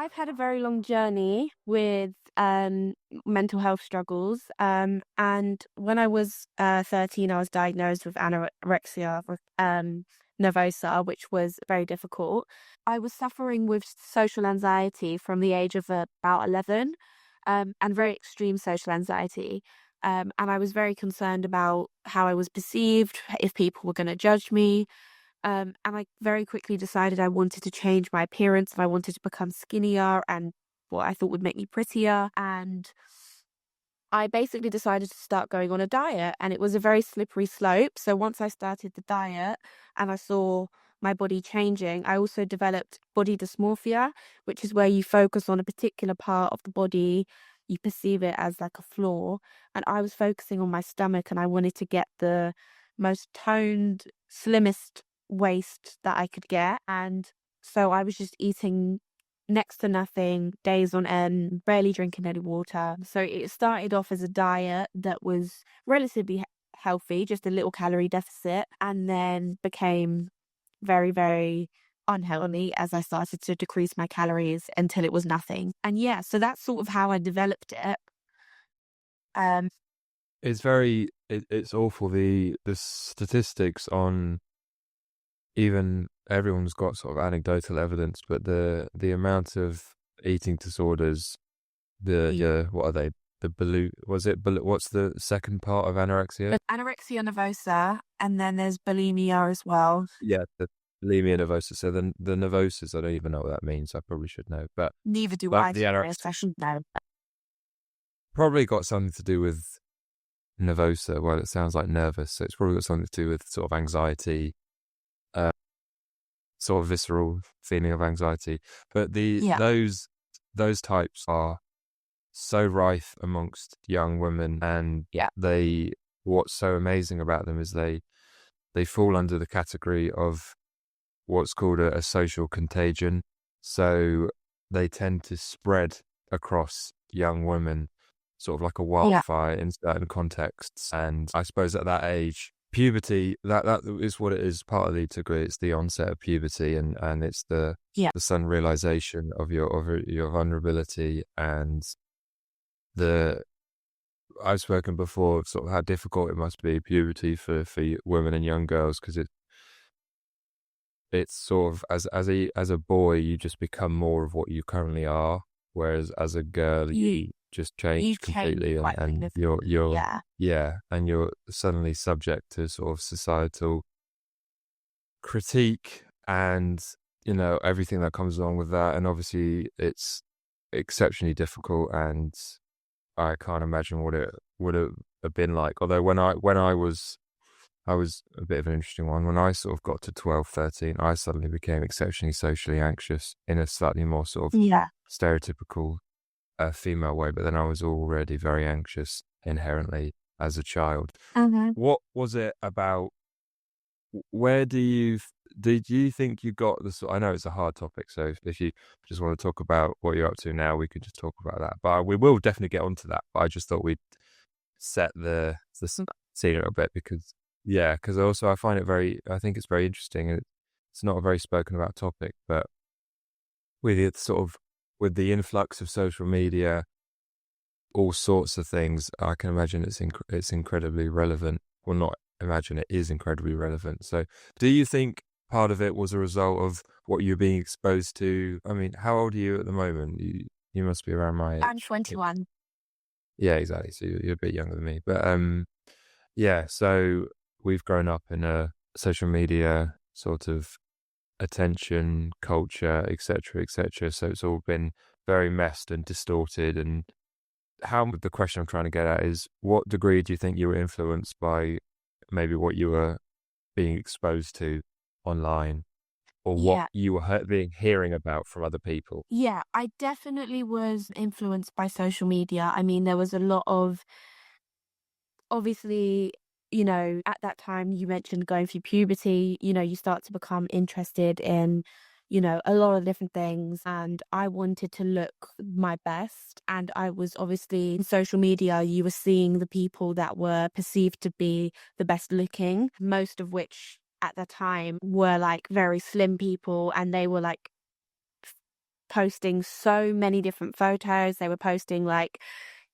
I've had a very long journey with mental health struggles. And when I was 13, I was diagnosed with anorexia with nervosa, which was very difficult. I was suffering with social anxiety from the age of about 11, and very extreme social anxiety. And I was very concerned about how I was perceived, if people were going to judge me. And I very quickly decided I wanted to change my appearance and I wanted to become skinnier and what I thought would make me prettier. And I basically decided to start going on a diet, and it was a very slippery slope. So once I started the diet and I saw my body changing, I also developed body dysmorphia, which is where you focus on a particular part of the body, you perceive it as like a flaw. And I was focusing on my stomach, and I wanted to get the most toned, slimmest waist that I could get. And so I was just eating next to nothing, days on end, barely drinking any water. So it started off as a diet that was relatively healthy, just a little calorie deficit, and then became very, very unhealthy as I started to decrease my calories until it was nothing. And yeah, so that's sort of how I developed it. Um, It's awful, the statistics on, even everyone's got sort of anecdotal evidence, but the amount of eating disorders, what are they? What's the second part of anorexia? Anorexia nervosa, and then there's bulimia as well. Yeah, the bulimia nervosa. So the nervosas, I don't even know what that means. I probably should know, but Neither do but I, the to be anorexia honest. I should know. probably got something to do with nervosa. Well, it sounds like nervous, so it's probably got something to do with sort of anxiety, sort of visceral feeling of anxiety. But Yeah. those types are so rife amongst young women, and Yeah. what's so amazing about them is they fall under the category of what's called a social contagion. So they tend to spread across young women, sort of like a Yeah. wildfire in certain contexts. And I suppose at that age, puberty, that is what it is partly to agree. It's the onset of puberty, and it's the Yeah. sudden realization of your vulnerability. And I've spoken before of sort of how difficult it must be, puberty, for women and young girls, because it's sort of, as a boy, you just become more of what you currently are, whereas as a girl you just You change change completely, quite and significantly. Yeah. and you're suddenly subject to sort of societal critique and everything that comes along with that. And obviously it's exceptionally difficult, and I can't imagine what it would have been like. Although when I was a bit of an interesting one. When I sort of got to 12, 13, I suddenly became exceptionally socially anxious in a slightly more sort of Yeah. stereotypical female way. But then I was already very anxious inherently as a child. Mm-hmm. What was it about? Where did you think you got the sort? I know it's a hard topic, so if you just want to talk about what you're up to now, we could just talk about that. But we will definitely get onto that. But I just thought we'd set the scene a little bit, because also I think it's very interesting, and it's not a very spoken about topic, but with the influx of social media, all sorts of things, I can imagine it's incredibly relevant. Well, not imagine, it is incredibly relevant. So do you think part of it was a result of what you're being exposed to? I mean, how old are you at the moment? You must be around my age. I'm 21. Yeah, exactly. So you're a bit younger than me, but yeah. So we've grown up in a social media sort of attention culture, etc., etc. So it's all been very messed and distorted. And the question I'm trying to get at is, what degree do you think you were influenced by maybe what you were being exposed to online, or what Yeah. you were hearing about from other people? Yeah, I definitely was influenced by social media. I mean, there was a lot of, obviously, at that time you mentioned going through puberty, you start to become interested in, a lot of different things. And I wanted to look my best. And I was obviously in social media, you were seeing the people that were perceived to be the best looking, most of which at the time were like very slim people, and they were like posting so many different photos. They were posting like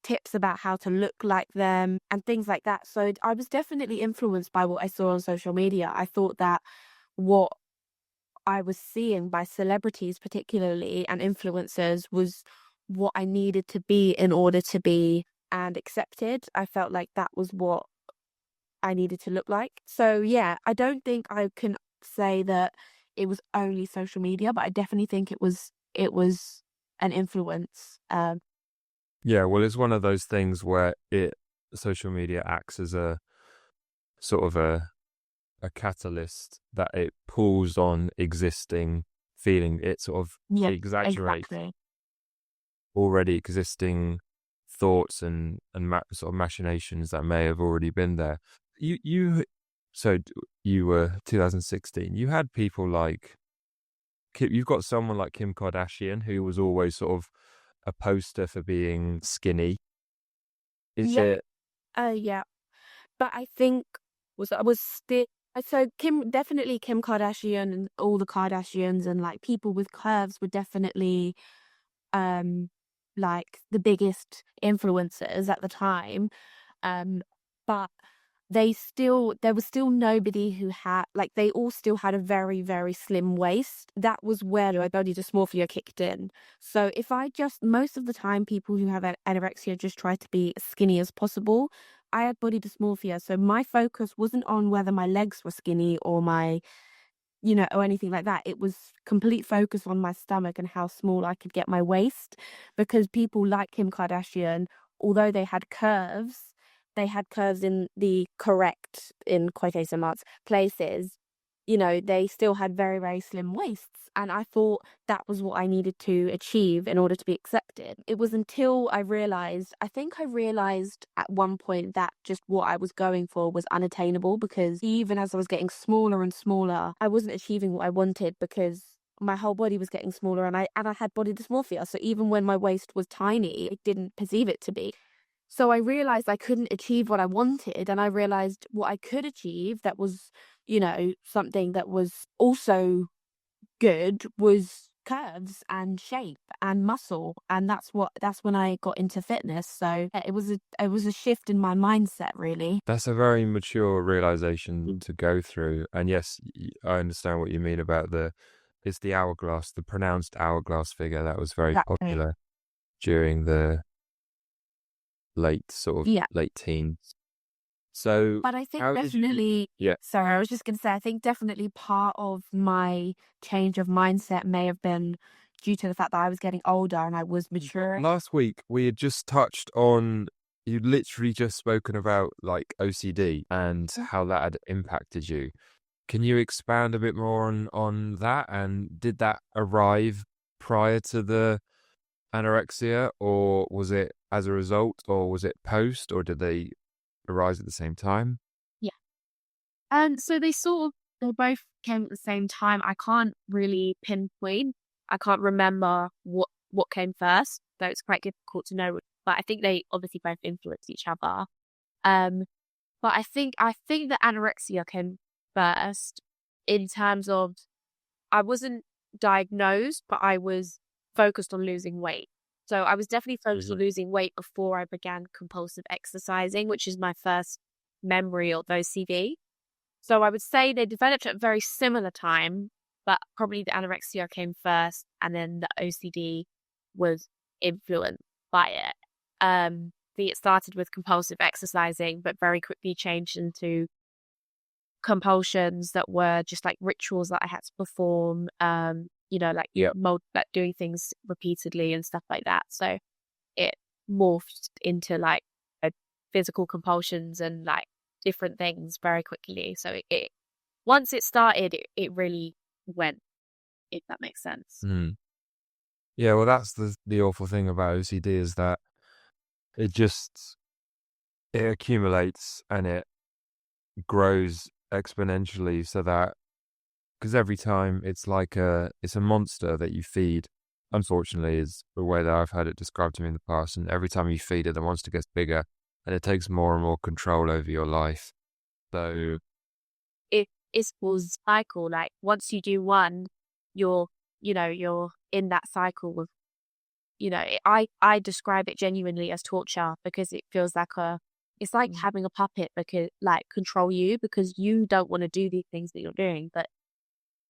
tips about how to look like them and things like that. So I was definitely influenced by what I saw on social media. I thought that what I was seeing by celebrities particularly and influencers was what I needed to be in order to be and accepted. I felt like that was what I needed to look like. So yeah, I don't think I can say that it was only social media, but I definitely think it was an influence. Yeah, well, it's one of those things where social media acts as a sort of a catalyst that it pulls on existing feeling. It sort of Yeah, exaggerates exactly. already existing thoughts and sort of machinations that may have already been there. So you were 2016. You had people like you've got someone like Kim Kardashian who was always sort of a poster for being skinny. Is Yeah, it? yeah. But I think was still so Kim Kardashian and all the Kardashians and like people with curves were definitely um like the biggest influencers at the time. Um, but there was still nobody who had like they all still had a very, very slim waist. That was where my body dysmorphia kicked in. So if I just most of the time people who have anorexia just try to be as skinny as possible. I had body dysmorphia, so my focus wasn't on whether my legs were skinny or my or anything like that. It was complete focus on my stomach and how small I could get my waist because people like Kim Kardashian, although they had curves in the correct, in quotation marks, places, they still had very, very slim waists. And I thought that was what I needed to achieve in order to be accepted. It was until I think I realized at one point that just what I was going for was unattainable because even as I was getting smaller and smaller, I wasn't achieving what I wanted because my whole body was getting smaller and I had body dysmorphia. So even when my waist was tiny, I didn't perceive it to be. So I realized I couldn't achieve what I wanted, and I realized what I could achieve that was, something that was also good was curves and shape and muscle, and that's when I got into fitness. So it was a shift in my mindset, really. That's a very mature realization to go through. And yes, I understand what you mean about it's the hourglass, the pronounced hourglass figure that was very Exactly. popular during the Yeah. late teens. So But I think how did you? definitely, Yeah. sorry, I was just going to say, I think definitely part of my change of mindset may have been due to the fact that I was getting older and I was maturing. Last week we had just touched on, you'd literally just spoken about like OCD and how that had impacted you. Can you expand a bit more on that? And did that arrive prior to the anorexia, or was it as a result, or was it post, or did they arise at the same time? Yeah. So they both came at the same time. I can't really pinpoint. I can't remember what came first, though it's quite difficult to know. But I think they obviously both influence each other. Um, but I think the anorexia came first in terms of I wasn't diagnosed, but I was focused on losing weight. So I was definitely focused on losing weight before I began compulsive exercising, which is my first memory of OCD. So I would say they developed at a very similar time, but probably the anorexia came first and then the OCD was influenced by it. It started with compulsive exercising, but very quickly changed into compulsions that were just like rituals that I had to perform, like Yeah. like doing things repeatedly and stuff like that. So it morphed into like physical compulsions and like different things very quickly. So it once it started, it really went, if that makes sense. Mm. Yeah, well, that's the awful thing about OCD is that it just it accumulates and it grows exponentially, so that because every time it's a monster that you feed. Unfortunately, is the way that I've had it described to me in the past. And every time you feed it, the monster gets bigger, and it takes more and more control over your life. So It's a cycle. Like once you do one, you're in that cycle of, I describe it genuinely as torture because it feels like it's like having a puppet because like control you because you don't want to do these things that you're doing, but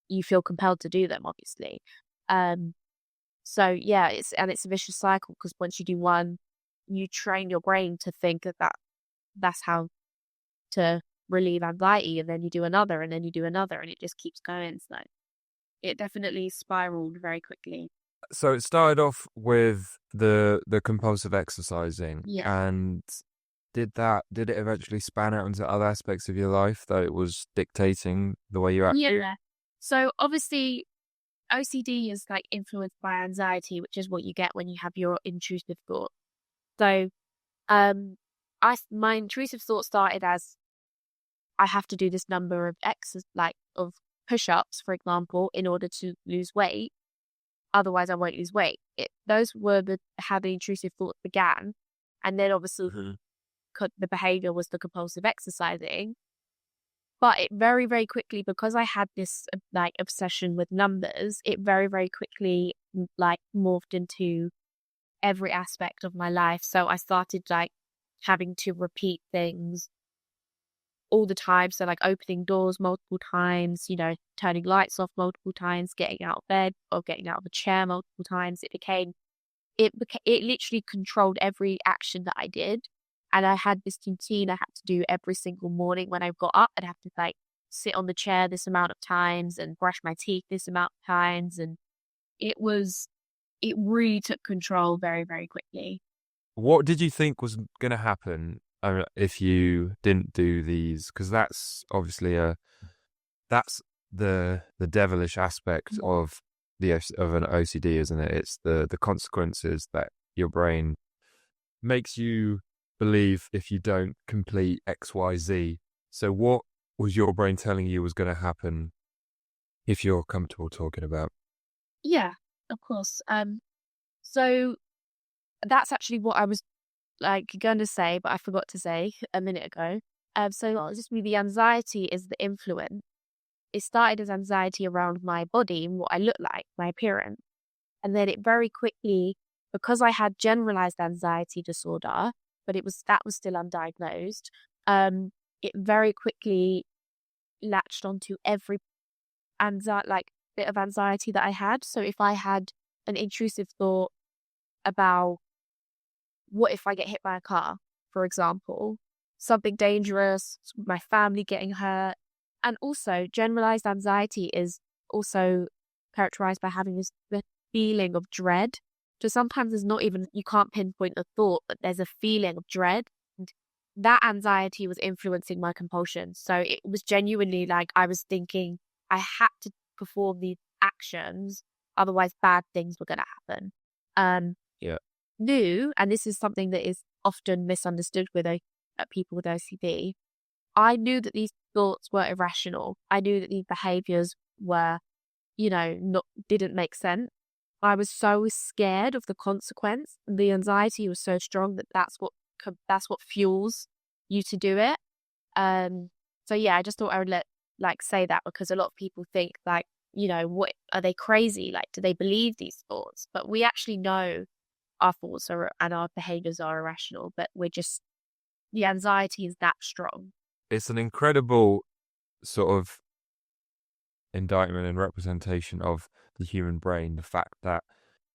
you feel compelled to do them, obviously. So yeah, it's a vicious cycle because once you do one, you train your brain to think that's how to relieve anxiety, and then you do another, and then you do another, and it just keeps going. So it definitely spiraled very quickly. So it started off with the compulsive exercising, Yeah. and did it eventually span out into other aspects of your life that it was dictating the way you act? Yeah. So obviously OCD is like influenced by anxiety, which is what you get when you have your intrusive thought. So my intrusive thought started as I have to do this number of of push-ups, for example, in order to lose weight. Otherwise, I won't lose weight. Those were how the intrusive thoughts began, and then obviously the behavior was the compulsive exercising. But it very, very quickly, because I had this like obsession with numbers, it very, very quickly like morphed into every aspect of my life. So I started like having to repeat things all the time. So like opening doors multiple times, turning lights off multiple times, getting out of bed or getting out of a chair multiple times. It literally controlled every action that I did. And I had this routine I had to do every single morning when I got up. I'd have to like sit on the chair this amount of times and brush my teeth this amount of times. And it really took control very, very quickly. What did you think was going to happen if you didn't do these? Because that's obviously that's the devilish aspect of of an OCD, isn't it? It's the consequences that your brain makes you believe if you don't complete XYZ. So what was your brain telling you was going to happen, if you're comfortable talking about? Yeah, of course. So that's actually what I was like going to say, but I forgot to say a minute ago. So just the anxiety is the influence. It started as anxiety around my body and what I look like, my appearance. And then it very quickly, because I had generalized anxiety disorder, but that was still undiagnosed, it very quickly latched onto every bit of anxiety that I had. So if I had an intrusive thought about what if I get hit by a car, for example, something dangerous, my family getting hurt, and also generalized anxiety is also characterized by having this feeling of dread. So sometimes there's not even, you can't pinpoint a thought, but there's a feeling of dread. And that anxiety was influencing my compulsion. So it was genuinely like I was thinking I had to perform these actions, otherwise bad things were going to happen. Yeah. And this is something that is often misunderstood with people with OCD, I knew that these thoughts were irrational. I knew that these behaviors were, didn't make sense. I was so scared of the consequence. The anxiety was so strong that that's what fuels you to do it. So yeah, I just thought I would say that because a lot of people think like, what are they crazy? Like, do they believe these thoughts? But we actually know our thoughts and our behaviors are irrational, but the anxiety is that strong. It's an incredible sort of indictment and representation of the human brain, the fact that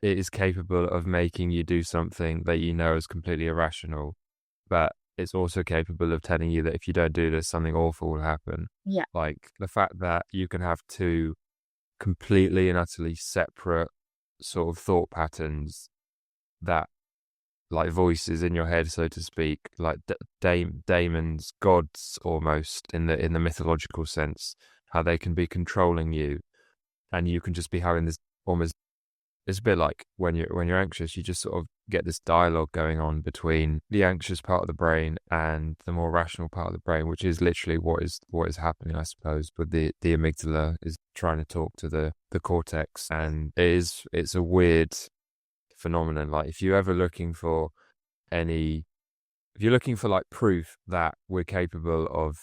it is capable of making you do something that you know is completely irrational, but it's also capable of telling you that if you don't do this, something awful will happen. Yeah. Like the fact that you can have two completely and utterly separate sort of thought patterns that, like voices in your head, so to speak, like daemons, gods almost in the mythological sense, how they can be controlling you, and you can just be having this almost. It's a bit like when you're anxious, you just sort of get this dialogue going on between the anxious part of the brain and the more rational part of the brain, which is literally what is happening, I suppose. But the amygdala is trying to talk to the cortex, and it's a weird phenomenon. Like if you're ever looking for like proof that we're capable of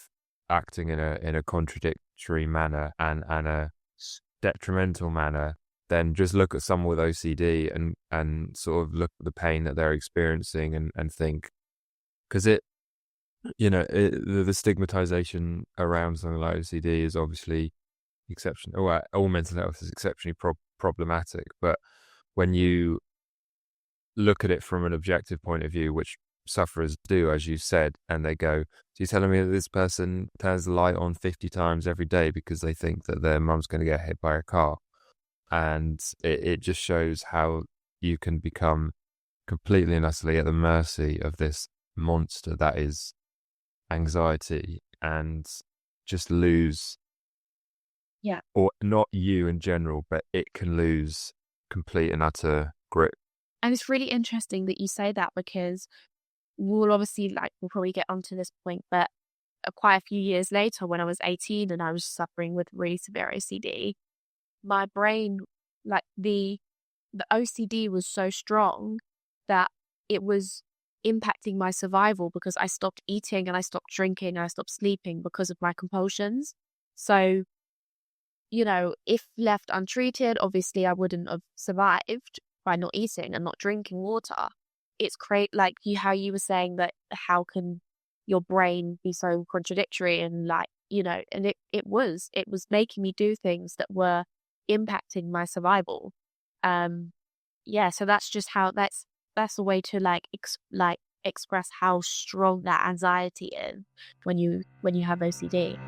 acting in a contradictory manner and a detrimental manner, then just look at someone with OCD and sort of look at the pain that they're experiencing and think, because the stigmatization around something like OCD is obviously exceptional. Well, all mental health is exceptionally problematic, but when you look at it from an objective point of view, which sufferers do, as you said, and they go, so you're telling me that this person turns the light on 50 times every day because they think that their mum's going to get hit by a car. And it just shows how you can become completely and utterly at the mercy of this monster that is anxiety, and just lose, or not you in general, but it can lose complete and utter grip. And it's really interesting that you say that, because we'll probably get onto this point, but quite a few years later, when I was 18 and I was suffering with really severe OCD, my brain, like the OCD was so strong that it was impacting my survival, because I stopped eating and I stopped drinking and I stopped sleeping because of my compulsions. So, if left untreated, obviously I wouldn't have survived by not eating and not drinking water. It's how you were saying that, how can your brain be so contradictory, and and it was making me do things that were impacting my survival. So that's just how that's a way to express how strong that anxiety is when you have OCD.